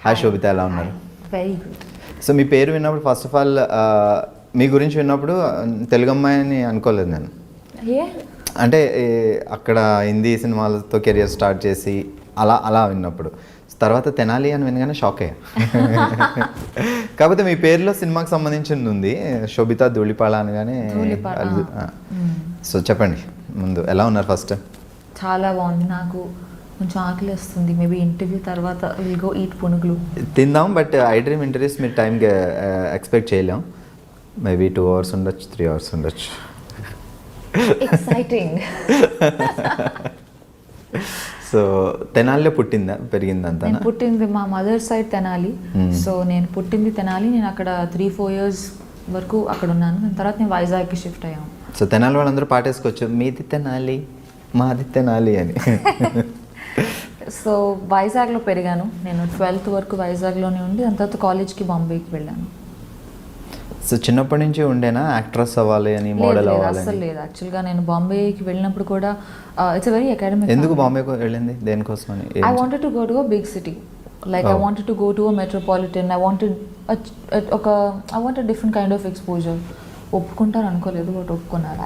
Hi శోభిత, ఎలా ఉన్నారు? Very good. So మీ పేరు విన్నప్పుడు ఫస్ట్ ఆఫ్ ఆల్ మీ గురించి విన్నప్పుడు తెలుగు అమ్మాయి అని అనుకోలేదు నేను. అంటే అక్కడ హిందీ సినిమాలతో కెరియర్ స్టార్ట్ చేసి అలా విన్నప్పుడు తర్వాత తెనాలి అని వినగానే షాక్ అయ్యా. కాకపోతే మీ పేరులో సినిమాకి సంబంధించింది ఉంది, శోభిత దులిపాల అనగానే. సో చెప్పండి ముందు, ఎలా ఉన్నారు? ఫస్ట్ చాలా బాగుంది. నాకు కొంచెం ఆకలి వస్తుంది. మేబీ ఇంటర్వ్యూ తర్వాత విల్ గో ఈట్ పునుగులు తిందాం. బట్ iDream ఇంటర్వ్యూస్ మీరు టైంకి ఎక్స్పెక్ట్ చేయలేం. మేబీ 2 hours ఉండొచ్చు, 3 hours ఉండొచ్చు. ఎక్సైటింగ్. సో తెనాలిలో పుట్టిందా, పెరిగిందంతా? నేను పుట్టింది మా మదర్ సైడ్ తెనాలి. సో నేను పుట్టింది తెనాలి. నేను అక్కడ 3-4 years వరకు అక్కడ ఉన్నాను. దాని తర్వాత నేను వైజాగ్కి షిఫ్ట్ అయ్యాను. సో తెనాలి వాళ్ళందరూ పాటేసుకోవచ్చు, మీది తెనాలి మాది తెనాలి అని. సో వైజాగ్లో పెరిగాను. నేను 12th వరకు వైజాగ్లోనే ఉండి దాని తర్వాత కాలేజ్కి బాంబేకి వెళ్ళాను. సో చిన్నప్పటి నుంచి ఉండేనా యాక్ట్రెస్ అవ్వాలి అని, మోడల్ అవ్వాలి? అసలు లేదు. యాక్చువల్గా నేను బాంబేకి వెళ్ళినప్పుడు కూడా ఇట్స్ వెరీ అకాడమిక్. ఎందుకు బాంబేకి వెళ్ళింది, దేనికోసం అని? I wanted to go to a big city. Like I wanted to go to a metropolitan. I wanted different kind of exposure. ఒప్పుకుంటారు అనుకోలేదు, బట్ ఒప్పుకున్నారు.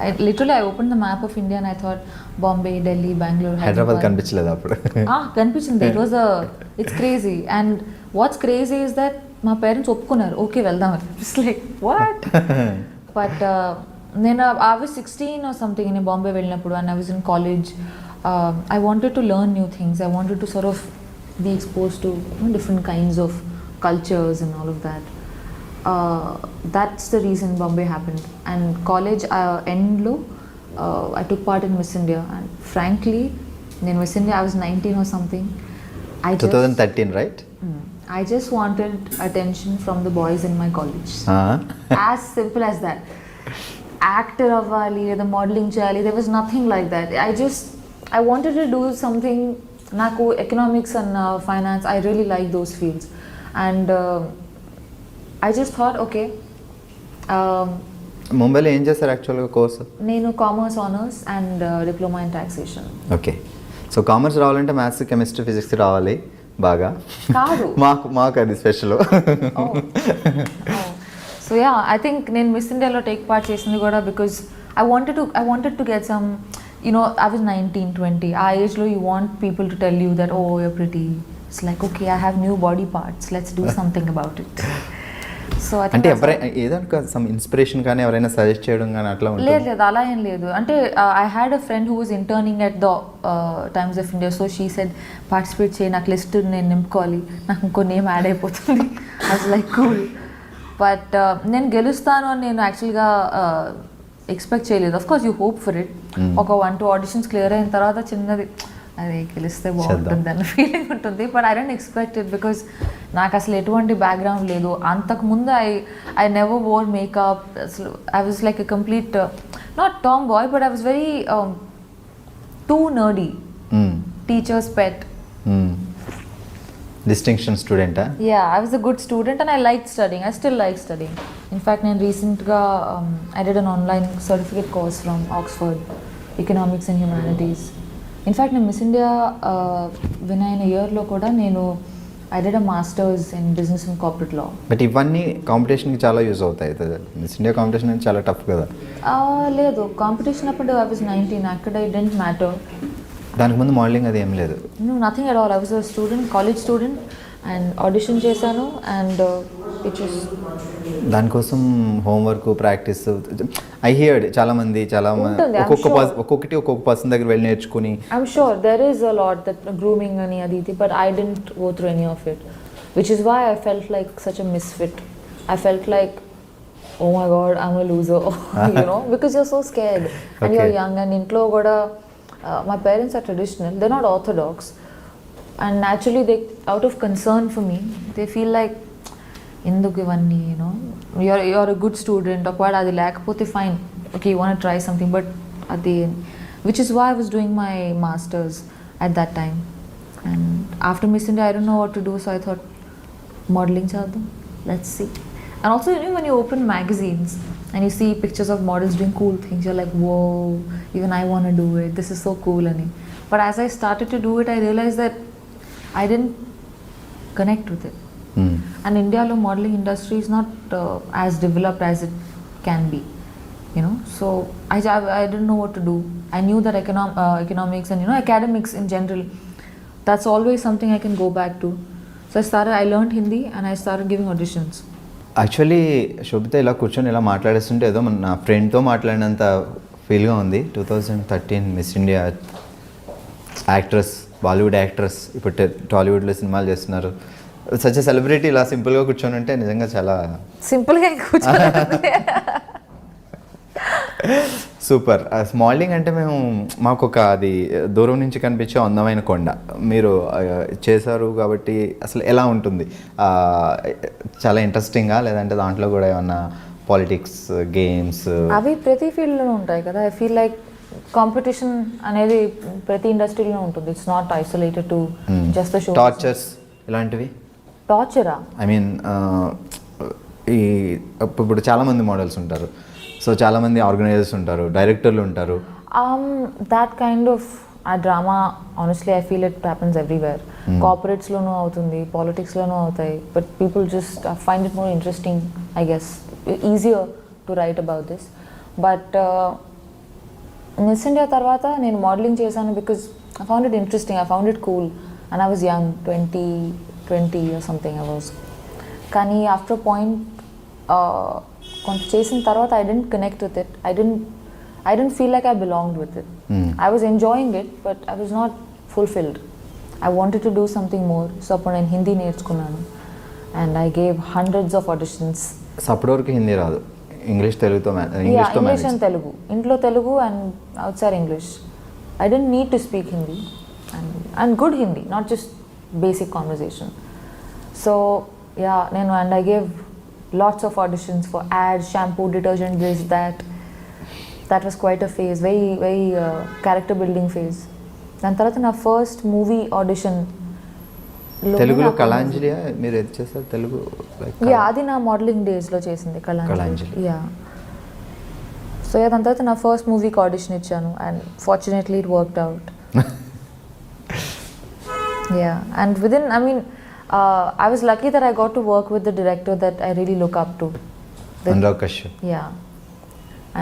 I open the map of India and I thought Bombay, Delhi, Bengaluru, Hyderabad కనిపించలేదు అప్పుడు? కనిపించింది. It's crazy. And what's crazy is that మా parents ఒప్పుకున్నారు, okay వెళ్దామని. It's like what. But నేను ఐ వాజ్ 16 or something నేను బాంబే వెళ్ళినప్పుడు, and I was in college. I wanted to learn new things. I wanted to sort of be expose to different kinds of cultures and all of that. That's the reason Bombay happened. And college end lo I took part in Miss India, and frankly in Miss India I was 19 or something. 2013, right? I just wanted attention from the boys in my college. As simple as that. Actor avvali, the modeling cheyali, there was nothing like that. I wanted to do something. Naku economics and finance, I really like those fields. And I just thought, okay. ముంబైలో ఏం చేస్తారు యాక్చువల్గా course? నేను commerce honours and diploma in taxation. Okay. So commerce రావాలంటే maths, chemistry, physics రావాలి బాగా. కాదు, మాకు అది special. So yeah, I think నేను మిస్ ఇండియాలో టేక్ పార్ట్ చేసింది కూడా because I wanted to get some, I was 19-20. ఆ ఏజ్లో you want people to tell you that, oh, you're pretty. It's like, okay, I have new body parts, let's do something about it. So I think అంటే ఎవరైనా ఏదో some inspiration కానీ ఎవరైనా suggest చేయడం కానీ అట్లా ఉంటుంది? లేదు, అలా ఏం లేదు. అంటే I had a friend who was interning at the Times of India. So she said, participate చేయి, నాకు లిస్ట్ నేను నింపుకోవాలి, నాకు ఇంకో నేమ్ యాడ్ అయిపోతుంది. I was like cool. But నేను గెలుస్తాను అని నేను యాక్చువల్గా ఎక్స్పెక్ట్ చేయలేదు. Of course you hope for it. ఒక 1-2 ఆడిషన్స్ క్లియర్ అయిన తర్వాత చిన్నది, అది గెలిస్తే బాగుంటుంది అన్న ఫీలింగ్ ఉంటుంది. But I don't expect it because నాకు అసలు ఎటువంటి బ్యాక్గ్రౌండ్ లేదు. అంతకుముందు ఐ నెవర్ వోర్ మేకప్. అసలు I was like a complete not tomboy, but I was very too nerdy. Teachers pet. Distinction స్టూడెంటా? Yeah, I was a good student and I like studying. I still like studying. In fact నేను రీసెంట్గా I did an online certificate course from Oxford, economics and humanities. In fact నేను miss India win అయిన ఇయర్లో కూడా I did a masters in business and corporate law. But ఇవన్నీ కాంపిటీషన్కి చాలా use అవుతాయి. Miss India competition అనేది చాలా టఫ్ కదా? లేదు, కాంపిటీషన్ అప్పుడు ఐ వాజ్ 19. అక్కడ ఇట్ డెంట్ మ్యాటర్. దానికి ముందు మోడలింగ్ అది ఏం లేదు? Nothing at all. I was a student, college student, and audition చేశాను. అండ్ దానికోసం హోంవర్క్, ప్రాక్టీస్ ఐ హియర్డ్ చాలా మంది ఒక్కొక్కటి ఒక్కొక్క పర్సన్ దగ్గర వెళ్ళి నేర్చుకుని. I'm sure there is a lot that grooming అని అది ఇది, but I didn't go through any of it, which is why I felt like such a misfit. I felt like, oh my god, I'm a loser. Because you're so scared and you're young, and ఇంట్లో కూడా my parents are traditional, they're not orthodox, and naturally they, out of concern for me, they feel like ఎందుకు ఇవన్నీ, you're a good student, ఒకవేళ అది లేకపోతే fine, okay, you want to try something, but అది, which is why I was doing my masters at that time. And after Miss India I don't know what to do, so I thought modeling చేద్దాం, let's see. And also, when you open magazines and you see pictures of models doing cool things, you're like, whoa, even I want to do it, this is so cool. But as I started to do it, I realized that I didn't connect with it. And India's modeling industry is not as developed as it can be, you know. So I didn't know what to do. I knew that economics and, you know, academics in general, that's always something I can go back to. So I learned Hindi and I started giving auditions. Actually Sobhita ఇలా కూర్చొని ఇలా మాట్లాడేస్తుంటే ఏదో నా ఫ్రెండ్తో మాట్లాడినంత ఫీల్గా ఉంది. 2013 miss India actress, Bollywood actress, ఇప్పుడు టాలీవుడ్లో సినిమాలు చేస్తున్నారు. సచ్ ఎ సెలబ్రిటీ ఇలా సింపుల్గా కూర్చొని ఉంటే నిజంగా చాలా సింపుల్గా కూర్చొని సూపర్. మోడలింగ్ అంటే మాకు ఒక అది దూరం నుంచి కనిపించే అందమైన కొండ మీరు చేశారు కాబట్టి అసలు ఎలా ఉంటుంది? చాలా ఇంట్రెస్టింగ్గా, లేదంటే దాంట్లో కూడా ఏమన్నా పాలిటిక్స్, గేమ్స్ అవి ప్రతి ఫీల్డ్లోనూ ఉంటాయి కదా. ఐ ఫీల్ లైక్ కాంపిటీషన్ అనేది ప్రతి ఇండస్ట్రీలో ఉంటుంది. It's not isolated to just the show. Tortures ఇలాంటివి? టార్చరా? ఐ మీన్ ఈ ఇప్పుడు చాలామంది మోడల్స్ ఉంటారు, సో చాలామంది ఆర్గనైజర్స్ ఉంటారు, డైరెక్టర్లు ఉంటారు. That kind of uh drama honestly I feel it happens everywhere. కార్పొరేట్స్లోనూ అవుతుంది, పాలిటిక్స్లోనూ అవుతాయి. But people just find it more interesting, I guess, easier to write about this. But miss India తర్వాత నేను మోడలింగ్ చేశాను because I found it interesting, I found it cool. And I was young, 20 or something I was. కానీ after point కొంత చేసిన తర్వాత I didn't connect with it. I dent feel like I belonged with it. I was enjoying it but I was not fulfilled. I wanted to do something more. So అప్పుడు నేను హిందీ నేర్చుకున్నాను and I gave hundreds of auditions. So అప్పటి వరకు హిందీ రాదు, English తెలుగుతో English and Telugu. ఇంట్లో Telugu and outside English. I didn't need to speak Hindi and good Hindi, not just basic conversation. So yeah, and I gave lots of auditions for ads, shampoo, detergent, this, that. That was quite a phase, very character building phase. దాని తర్వాత నా first movie audition తెలుగులో కళాంజలి మీరు ఏది చేస్తారు? తెలుగు అది నా modelling డేస్లో చేసింది కళాంజలి. సో దాని తర్వాత నా ఫస్ట్ మూవీకి ఆడిషన్ ఇచ్చాను and fortunately it worked out. Yeah, and within, I mean, I was lucky that I got to work with the director that I really look up to. Anurag Kashyap. Yeah,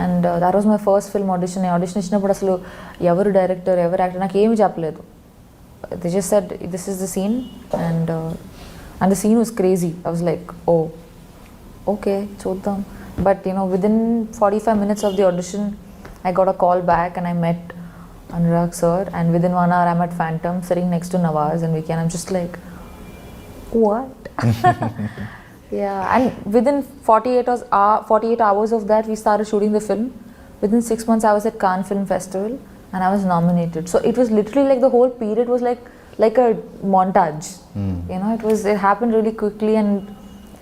and that was my first film audition. I audition ఇచ్చినప్పుడు అసలు ఎవరు director, ఎవరు actor నాకు ఏమి చెప్పలేదు. They just said this is the scene and the scene was crazy. I was like, oh, okay, చూద్దాం. But you know, within 45 minutes of the audition, I got a call back and I met Anurag sir, and within 1 hour I'm at Phantom sitting next to Nawaz and Vicky, and I'm just like, what? Yeah, and within 48 hours of that we started shooting the film. Within 6 months I was at Cannes Film Festival and I was nominated. So it was literally like the whole period was like a montage. You know, it happened really quickly and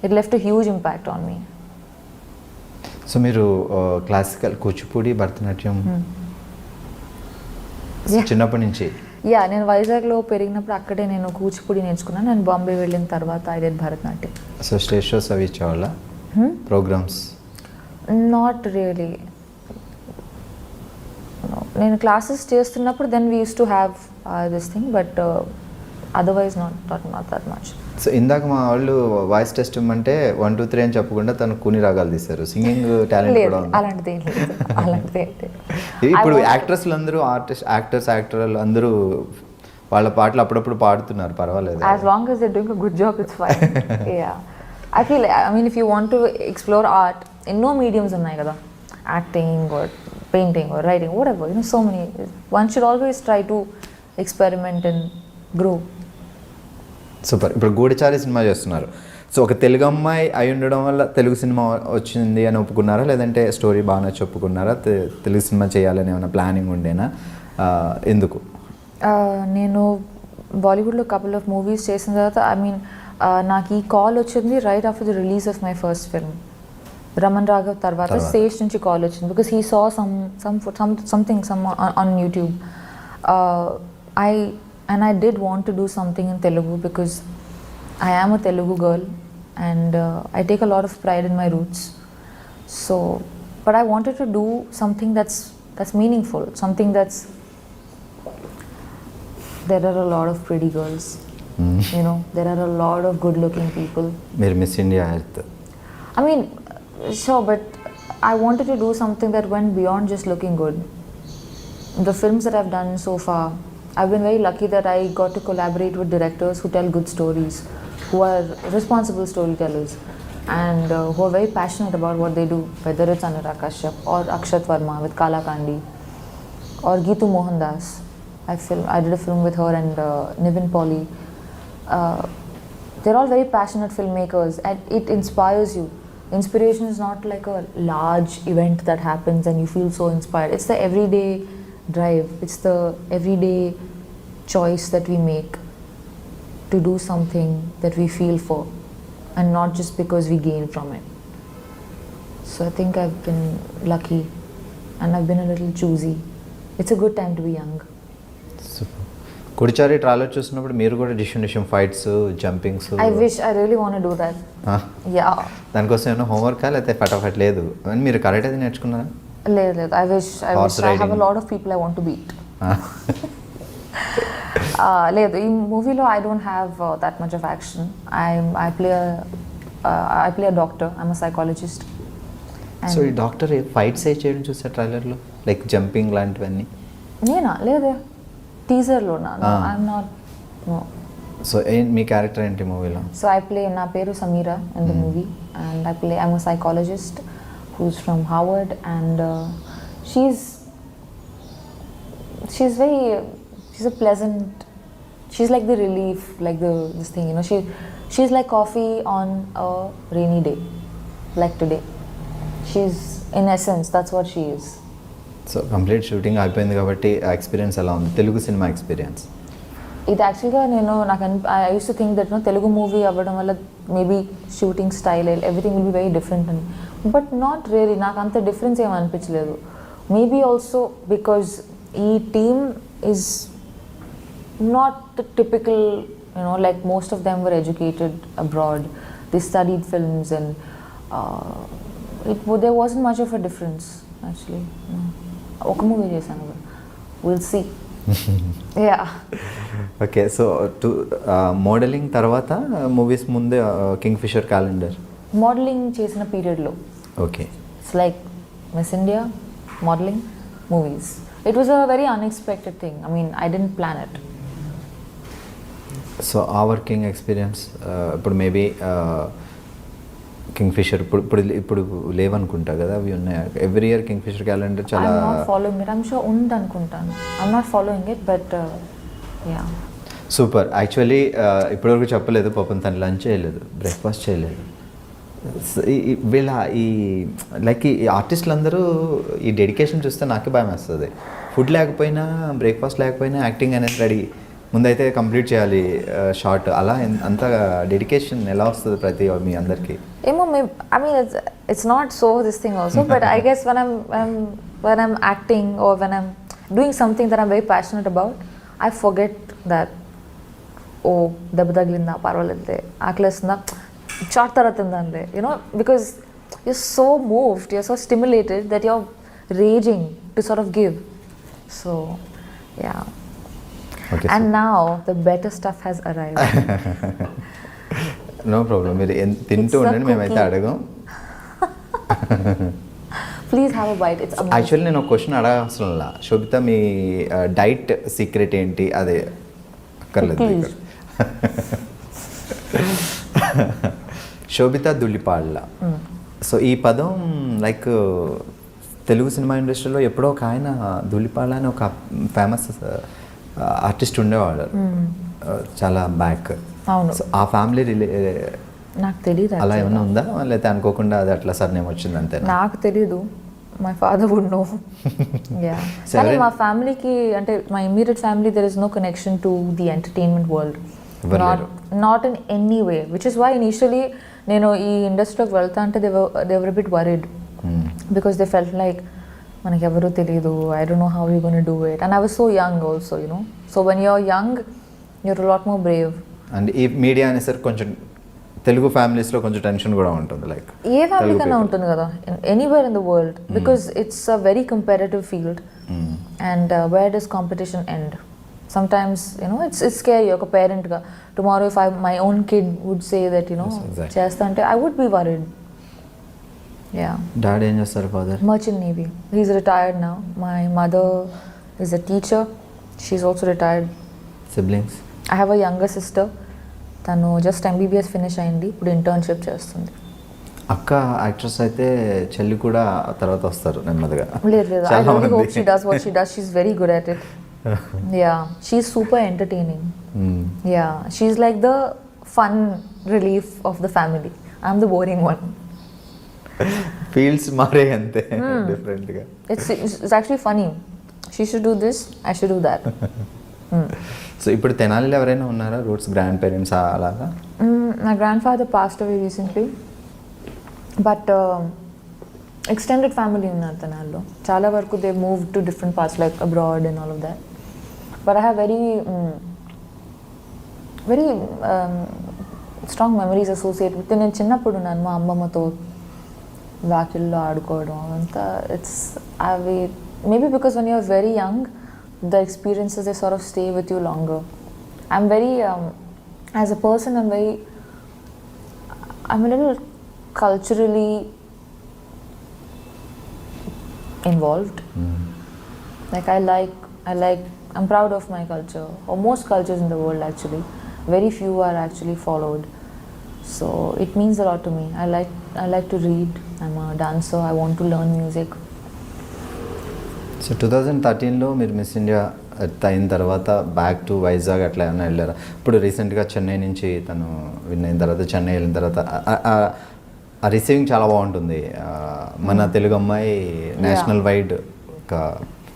it left a huge impact on me. So మీరు classical Kuchipudi, Bharatanatyam చిన్నప్పటి నుంచి? నేను వైజాగ్లో పెరిగినప్పుడు అక్కడే నేను కూచిపూడి నేర్చుకున్నాను. నేను బాంబే వెళ్ళిన తర్వాత I did Bharatanatyam. So stage shows అవి ఇచ్చేవాళ్ళ ప్రోగ్రామ్స్? Not really. నేను క్లాసెస్ చేస్తున్నప్పుడు then we use to have this thing, but otherwise not that much. So ఇందాక మా వాళ్ళు వాయిస్ టెస్ట్ ఇమ్మంటే 1 2 3 అని చెప్పకుండా తను కూని రాగాలు తీశారు. సింగింగ్ టాలెంట్ కూడా ఉంది? అలాంటిది ఇప్పుడు యాక్ట్రెస్లు అందరూ యాక్టర్లు అందరూ వాళ్ళ పాటలు అప్పుడప్పుడు పాడుతున్నారు, పర్వాలేదు. As long as they're doing a good job, it's fine. Yeah, I feel, I mean, if you want to explore art, ఎన్నో మీడియమ్స్ ఉన్నాయి కదా, acting or painting or writing, whatever, you know, so many. One should always try to experiment and grow. Super. ఇప్పుడు గూఢచారి cinema చేస్తున్నారు. So ఒక తెలుగు అమ్మాయి అయి ఉండడం వల్ల తెలుగు సినిమా వచ్చింది అని ఒప్పుకున్నారా, లేదంటే స్టోరీ బాగా నచ్చి ఒప్పుకున్నారా? తెలుగు సినిమా చేయాలని ఏమైనా ప్లానింగ్ ఉండేనా? ఎందుకు? నేను బాలీవుడ్లో కపుల్ ఆఫ్ మూవీస్ చేసిన తర్వాత, ఐ మీన్, నాకు ఈ కాల్ వచ్చింది right after the release of my first film Raman Raghav. తర్వాత సేజ్ నుంచి కాల్ వచ్చింది because he saw something on YouTube. I did want to do something in Telugu because I am a Telugu girl and I take a lot of pride in my roots. So, but I wanted to do something that's meaningful, something that's, there are a lot of pretty girls You know, there are a lot of good looking people. మీరు miss India earth. I mean, sure, but I wanted to do something that went beyond just looking good. The films that I've done so far, I've been very lucky that I got to collaborate with directors who tell good stories, who are responsible storytellers, and who are very passionate about what they do, whether it's Anurag Kashyap or Akshat Verma with Kala Kandi, or Geetu Mohandas. I did a film with her and Nivin Pauly. They're all very passionate filmmakers, and it inspires you. Inspiration is not like a large event that happens and you feel so inspired. It's the everyday drive. It's the everyday choice that we make to do something that we feel for, and not just because we gain from it. So I think I've been lucky, and I've been a little choosy. It's a good time to be young. Super. కుడిచారి trailer చూసినప్పుడు మీరు కూడా డిషన్ fights jumpings. I wish I really want to do that. Yeah. దానికోసం ఏమైనా హోంవర్కా లేకపోతే ఫటాఫట్ లేదు అని మీరు కరెక్ట్ అది నేర్చుకున్నారా? లేదు. I wish I have a lot of people I want to beat. లేదు, ఈ మూవీలో I don't have that much of action. I play a doctor. I'm a psychologist. So ఈ డాక్టర్ ఫైట్స్ ఏ చేయడం చూసా ట్రైలర్లో, లైక్ జంపింగ్ లాంటివన్నీ? నేనా? లేదు, టీజర్లో. I'm not. No. So me character ఏంటి మూవీలో? So నా పేరు Samira in the movie, and I'm a psychologist who's from Harvard, and she's a pleasant, she's like the relief, like this thing, you know, she's like coffee on a rainy day, like today. She's, in essence, that's what she is. So complete shooting అయిపోయింది కాబట్టి ఆ experience ఎలా ఉంది, Telugu cinema experience? ఇది యాక్చువల్గా I use to think that Telugu movie అవ్వడం వల్ల maybe shooting style everything will be very different అని, బట్ నాట్ రియలీ. నాకు అంత డిఫరెన్స్ ఏమి అనిపించలేదు. మేబీ ఆల్సో బికాజ్ ఈ team is not the typical, you know, like most of them were educated abroad, they studied films, and there wasn't much of a difference actually. ఒక movie చేశాను, will see. Yeah. Okay. So modelling తర్వాత movies ముందే king fissure calendar modelling చేసిన పీరియడ్లో. Okay. It's like Miss India, modelling, movies. It was a very unexpected thing. I mean, I didn't plan it. So uh working experience ఇప్పుడు maybe Kingfisher ఇప్పుడు లేవనుకుంటా కదా, అవి ఉన్నాయి. Every year Kingfisher calendar చాలా following it. I'm sure ఉంది అనుకుంటాను. I'm not following it, but ya. Super. Actually ఇప్పటివరకు చెప్పలేదు, పాపం తను లంచ్ చేయలేదు, బ్రేక్ఫాస్ట్ చేయలేదు. వీళ్ళ ఈ లైక్ ఈ ఆర్టిస్టులు అందరూ ఈ డెడికేషన్ చూస్తే నాకే భయం వేస్తుంది. ఫుడ్ లేకపోయినా, బ్రేక్ఫాస్ట్ లేకపోయినా యాక్టింగ్ అనేది రెడీ, ముందైతే కంప్లీట్ చేయాలి షార్ట్. అలా అంత డెడికేషన్ ఎలా వస్తుంది ప్రతి మీ అందరికీ? ఏమో, I mean it's not so this thing also, but I guess when I'm acting or when I'm doing something that I'm very passionate about, I forget that, oh, దెబ్బ తగిలిందా, పర్వాలేదులే, ఆకలేస్తుందా, షార్ట్ తర్వాత తిందాంలే, you know, because you're so moved, you're so stimulated that you're raging to sort of give. So yeah. Okay, and so now the better stuff has arrived. No problem. మీరు తింటూ ఉండండి, మేమైతే అడగం. Please have a bite. It's amazing. Actually నేను ఒక question అడగాల్సిన, శోభిత మీ diet secret ఏంటి? అదే అక్కర్లేదు. శోభిత దులిపాళ్ళ. సో ఈ పదం లైక్ తెలుగు సినిమా ఇండస్ట్రీలో ఎప్పుడో ఒక ఆయన దులిపాళ్ళ అని ఒక ఫేమస్ ఆర్టిస్ట్ ఉండేవాడు చాలా బ్యాక్. అవును. సో ఆ ఫ్యామిలీ నాకు తెలియదు అలా ఏమైనా ఉందా, లేకపోతే అనుకోకుండా అది అట్లా సర్నేమ్ వచ్చింది అంతే? నాకు తెలీదు. My father would know. Ya. కానీ మా ఫ్యామిలీకి, అంటే my immediate family, there is no connection to the entertainment world, not in any way, which is why initially నేను ఈ ఇండస్ట్రీలోకి వెళ్తా అంటే they were bit worried, because they felt like మనకి ఎవరూ తెలియదు, I don't know how you gonna do it, and I was so young also, you know. So when you're young you're lot more Brave. And ఈ media అనేసరికి కొంచెం తెలుగు ఫ్యామిలీస్లో కొంచెం tension కూడా ఉంటుంది, లైక్ ఏ ఫ్యామిలీ కన్నా ఉంటుంది కదా, anywhere in the world, because it's a very comparative field, and where does competition end? sometimes it's scary ఒక parent గా. Tomorrow if my own kid would say that Yes, exactly. చేస్తా అంటే I would be worried. Yeah. Daddy ఏం చేస్తారు father? Merchant Navy. He's retired now. My mother is a teacher. She's also retired. Siblings? I have a younger sister. తను just MBBS finish అయింది, ఇప్పుడు internship చేస్తుంది. అక్క actress అయితే చెల్లి కూడా తర్వాత వస్తారు నెమ్మదిగా. లేదు I really hope she does what she does. She's very good at it. Yeah, she's super entertaining. Yeah, she's like the fun relief of the family. I'm the boring one. Fields మారే అంతే డిఫరెంట్గా. It's actually funny. She should do this, I should do that. So ఇప్పుడు తెనాలిలో ఎవరైనా ఉన్నారా roots grand parents అలాగా? My grandfather passed away recently, but extended family ఉన్నారు తెనాలిలో. చాలా వరకు they moved to different parts like abroad and all of that. But I have very strong memories associated with. నేను చిన్నప్పుడు ఉన్నాను మా అమ్మమ్మతో వాకిల్లో ఆడుకోవడం అదంతా. It's maybe because when you're very young, the experiences they sort of stay with you longer. I'm very as a person I'm a little culturally involved. Like I'm proud of my culture, or most cultures in the world actually. Very few are actually followed, so it means a lot to me. I like to read. I'm a dancer. I want to learn music. So 2013లో మీరు miss India అయిన తర్వాత back to Vizag అట్లా ఏమైనా వెళ్ళారా? ఇప్పుడు రీసెంట్గా చెన్నై నుంచి తను విన్ అయిన తర్వాత చెన్నై వెళ్ళిన తర్వాత ఆ రిసీవింగ్ చాలా బాగుంటుంది. మన తెలుగు అమ్మాయి నేషనల్ వైడ్ ఒక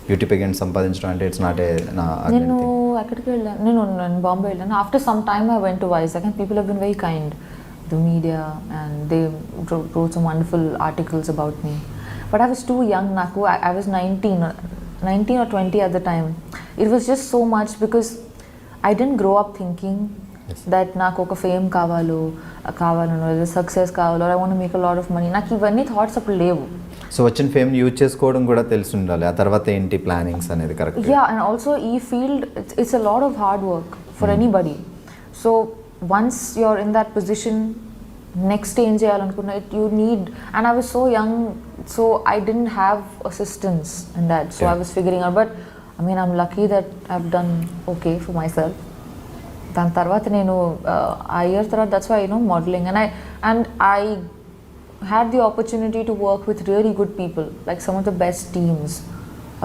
బ్యూటీ పెగెంట్ సంపాదించడం అంటే ఇట్స్ నాట్ ఏ నేను ఎక్కడికి వెళ్ళాను, నేను బాంబే వెళ్ళాను. After some time I went to Vizag and people have been very kind, the media, and they wrote some wonderful articles about me. But I was too young, Naku. I was 19 or 20 at the time. It was just so much because I didn't grow up thinking that నాకు ఒక fame కావాలో success కావాలో, I want to make a lot of money. నాకు ఇవన్నీ thoughts అప్పుడు లేవు. So వచ్చిన fame use చేసుకోవడం కూడా తెలిసి ఉండాలి. ఆ తర్వాత ఏంటి ప్లానింగ్స్ అనేది కరెక్ట్. Yeah, and also ఈ field it's a lot of hard work for anybody. So once you're in that position, next ఏం చేయాలనుకున్నా you need, and I was so young, so I didn't have assistance in that, so I was figuring out. But I mean, I'm lucky that I've done okay for myself. దాని తర్వాత నేను ఆ year తర్వాత that's why modeling, and I had the opportunity to work with really good people, like some of the best teams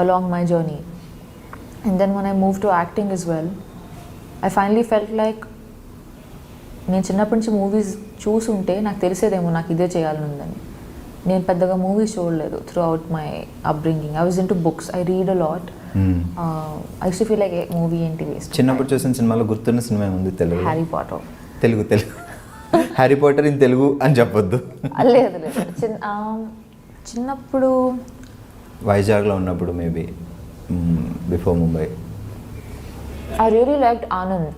along my journey. And then when I moved to acting as well, I finally felt like నేను చిన్నప్పటి నుంచి movies చూసుంటే నాకు తెలిసేదేమో నాకు ఇదే చేయాలని ఉందని. నేను పెద్దగా మూవీస్ చూడలేదు through my upbringing. I was into books, I read a lot. I use to feel like a movie ఏంటి వేస్ట్. చిన్నప్పుడు చూసిన సినిమాలో గుర్తున్న సినిమా ఉంది Telugu? Harry Potter. Telugu Harry Potter in Telugu అని చెప్పొద్దు. లేదు చిన్నప్పుడు వైజాగ్లో ఉన్నప్పుడు maybe before Mumbai. I really liked Anand.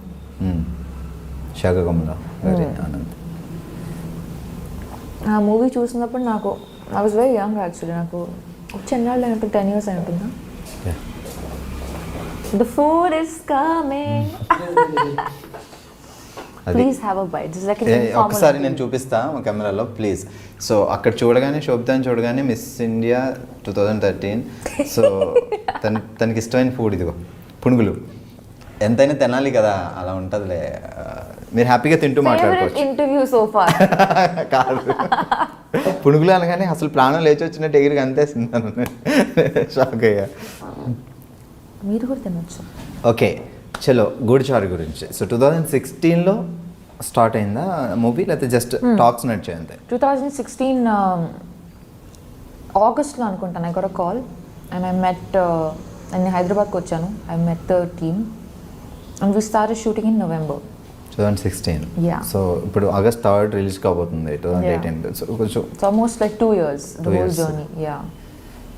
శాఖకమల గారి ఆనంద్. ఆ మూవీ చూసినప్పుడు నాకు I was very young actually. నాకు చెన్నాళ్ళు అయినట్టు 10 years అయి ఉంటుందా. The food is coming. Please have a bite. Just like ఒకసారి నేను చూపిస్తా కెమెరాలో ప్లీజ్. సో అక్కడ చూడగానే శోభితాని చూడగానే మిస్ ఇండియా 2013. సో తనకి ఇష్టమైన ఫుడ్ ఇదిగో పునుగులు. ఎంతైనా తినాలి కదా, అలా ఉంటుందిలే. మీరు హ్యాపీగా తింటూ మాట్లాడుకోవచ్చు. ఇంటర్వ్యూ సో ఫార్ కాదు, పునుగులు అనగానే అసలు ప్రాణం లేచి వచ్చినట్టు ఎగిరికి అంతేస్తున్నాను. షాక్ అయ్యా. మీరు కూడా తినొచ్చు. ఓకే చలో గూడిచారు గురించి. సో 2016లో స్టార్ట్ అయిందా మూవీ, లేకపోతే జస్ట్ టాక్స్ నడిచాయి అంతే? 2016 ఆగస్ట్లో అనుకుంటాను. I got a call and I met, నేను హైదరాబాద్కి వచ్చాను. I met the team and we started shooting in November 2016. Yeah. So ఇప్పుడు ఆగస్ట్ 3rd రిలీజ్ కాబోతుంది 2018. సో కొంచెం it's almost like 2 years the whole journey. Ya.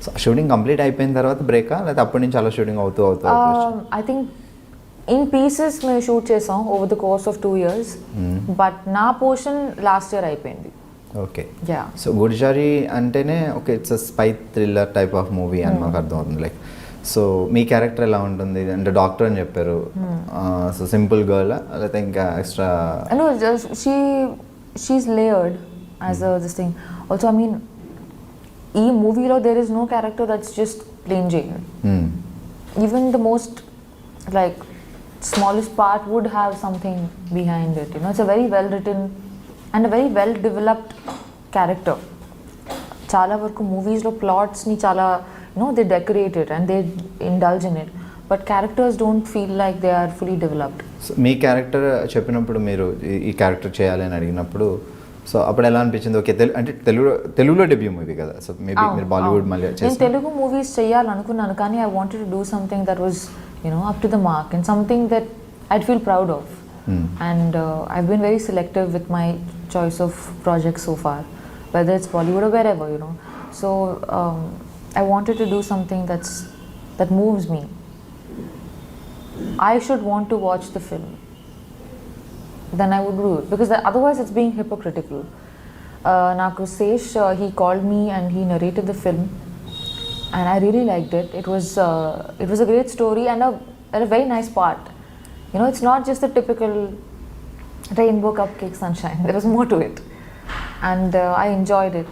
So shooting complete అయిపోయిన తర్వాత బ్రేకా, లేకపోతే అప్పటి నుంచి అలా షూటింగ్ అవుతూ ఐ థింక్ ఇన్ పీసెస్ మేము షూట్ చేసాం over the course of 2 years, but నా పోర్షన్ లాస్ట్ ఇయర్ అయిపోయింది. ఓకే. యా. సో గుడిచారి అంటేనే okay it's a spy thriller type of movie అని మాకు అర్థమవుతుంది. లైక్ సో మీ క్యారెక్టర్ ఎలా ఉంటుంది అంటే డాక్టర్ అని చెప్పారు, సో సింపుల్ గర్ల్ లేకపోతే ఇంకా extra? No, just she's layered as a this thing. Also, I mean, in movie lo there is no character that's just plain Jane. Even the most like smallest part would have something behind it. You know, it's a very well written and a very well developed character. Chala varku movies lo plots ni chala, you know, they decorate it and they indulge in it, but characters don't feel like they are fully developed. So me character చెప్పినప్పుడు మీరు ఈ character చేయాలి అని అడిగినప్పుడు so అప్పుడు ఎలా అనిపించింది? Okay, అంటే తెలుగులో డెబ్యూ మూవీ కదా, సో మేబీ మీరు బాలీవుడ్ మళ్ళీ నేను చేసి తెలుగు మూవీస్ చేయాలనుకున్నాను, కానీ I wanted to do something that was up to the mark and something that I'd feel proud of. And I've been very selective with my choice of projects so far, whether it's Bollywood or wherever, you know. So I wanted to do something that moves me. I should want to watch the film, then I would do it, because otherwise it's being hypocritical. Naku Sesh, he called me and he narrated the film, and I really liked it. It was a great story and a very nice part. You know, it's not just the typical rainbow cupcake sunshine. There was more to it, and I enjoyed it.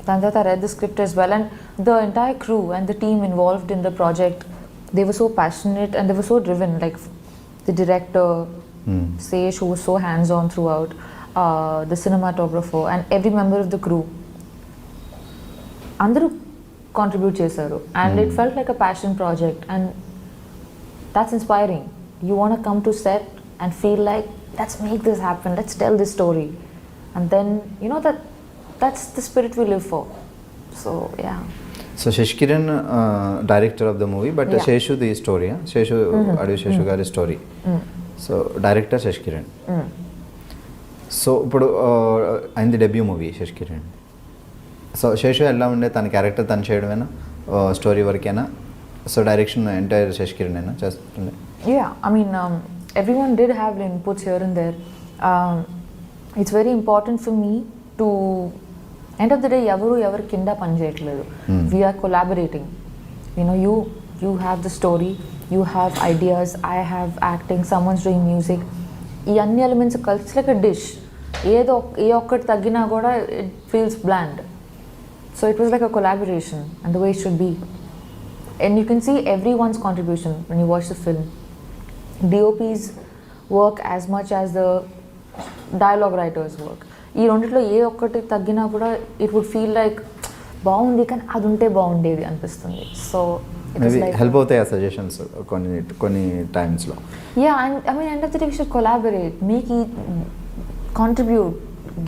Then that I read the script as well, and the entire crew and the team involved in the project, they were so passionate and they were so driven. Like the director, Sesh, who was so hands-on throughout, the cinematographer, and every member of the crew. Andaru contribute chesaru, and it felt like a passion project, and that's inspiring. You want to come to set and feel like, let's make this happen, let's tell this story, and then you know that's the spirit we live for. So yeah. So Sashikiran director of the movie, but Yeah. Seshu the story, Seshu Adivi Seshu గారి story. So director Sashikiran. So ఇప్పుడు అయింది debut movie Sashikiran. So Seshu ఎలా ఉండే, తన character తను చేయడమేనా, story వరకేనా? So direction entire Sashikiran అయినా చేస్తుండే? Yeah, I mean, everyone did have inputs here and there. It's very important for me to, end of the day, ఎవరు కింద పని చేయట్లేదు. We are collaborating. You know, you have the story, you have ideas, I have acting, someone's doing music. ఈ అన్ని elements కలిసి like a dish. ఏ ఒక్కటి తగ్గినా కూడా it feels bland. So it was like a collaboration, and the way it should be. And you can see everyone's contribution when you watch the film. DOP's work as much as the dialogue writers work. ఈ రెండిట్లో ఏ ఒక్కటి తగ్గినా కూడా it would feel like బాగుంది కానీ అది ఉంటే బాగుండేది అనిపిస్తుంది. సో హెల్ప్ అవుతాయి ఆ సజెషన్స్ కొన్ని టైమ్స్లో. Yeah, and I mean end of the day we should collaborate, make ఈ contribute,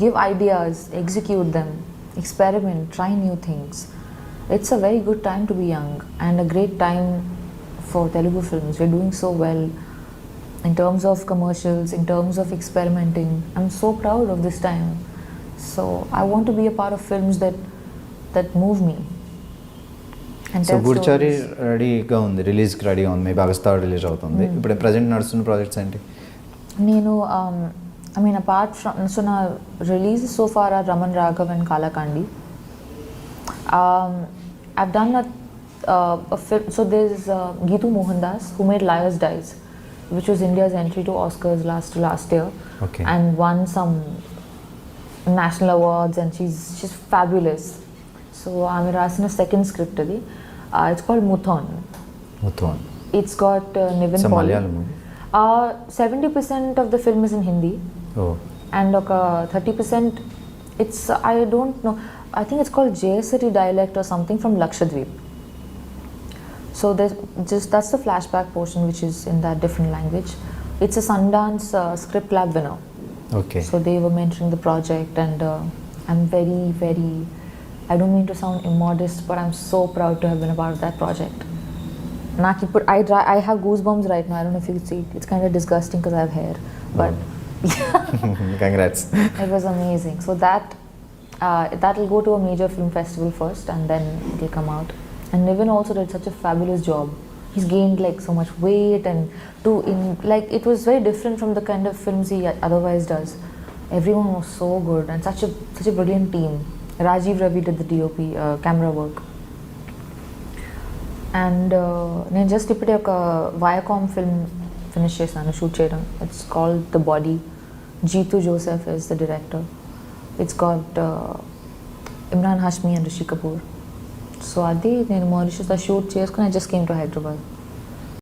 give ideas, execute them, experiment, try new things. It's a very good time to be young and a great time for Telugu films. We're doing so well in terms of commercials, in terms of experimenting. I'm so proud of this time. So I want to be a part of films that move me. And so tell గుడిచారి stories. రెడీగా ఉంది, రిలీజ్కి రెడీగా ఉంది, maybe August 3 release అవుతుంది. ఇప్పుడు present నడుస్తున్న projects ఏంటి? నేను I mean, apart from, so now releases so far are Raman Raghav and Kalakandi. I've done a film, so there's Geetu Mohandas, who made Liars Dies, which was India's entry to Oscars last year. Okay. And won some national awards, and she's fabulous. So I'm rasina second script adi. It's called Muthon. Muthon. It's got Nivin It's a Pauly. Malayalam movie. 70% of the film is in Hindi. Oh. And 30% it's I don't know, I think it's called Jayasari dialect or something from Lakshadweep. So that's the flashback portion which is in that different language. It's a Sundance script lab winner. Okay. So they were mentioning the project, and I'm very, very, I don't mean to sound immodest, but I'm so proud to have been a part of that project. I have goosebumps right now. I don't know if you can see it. It's kind of disgusting because I have hair, but Congrats. it was amazing. So that will go to a major film festival first, and then it will come out. And Nivin also did such a fabulous job. He's gained like so much weight, and like it was very different from the kind of films he otherwise does. Everyone was so good, and such a brilliant team. Rajiv Ravi did the DOP camera work. And నేను just ఇప్పుడే ఒక Viacom film finish చేశాను shoot చేయడం. It's called the body. Jitu Joseph is the director. It's called Imran Hashmi and Rishi Kapoor. So అది నేను మారిషస్లో shoot చేసుకుని I just came to Hyderabad.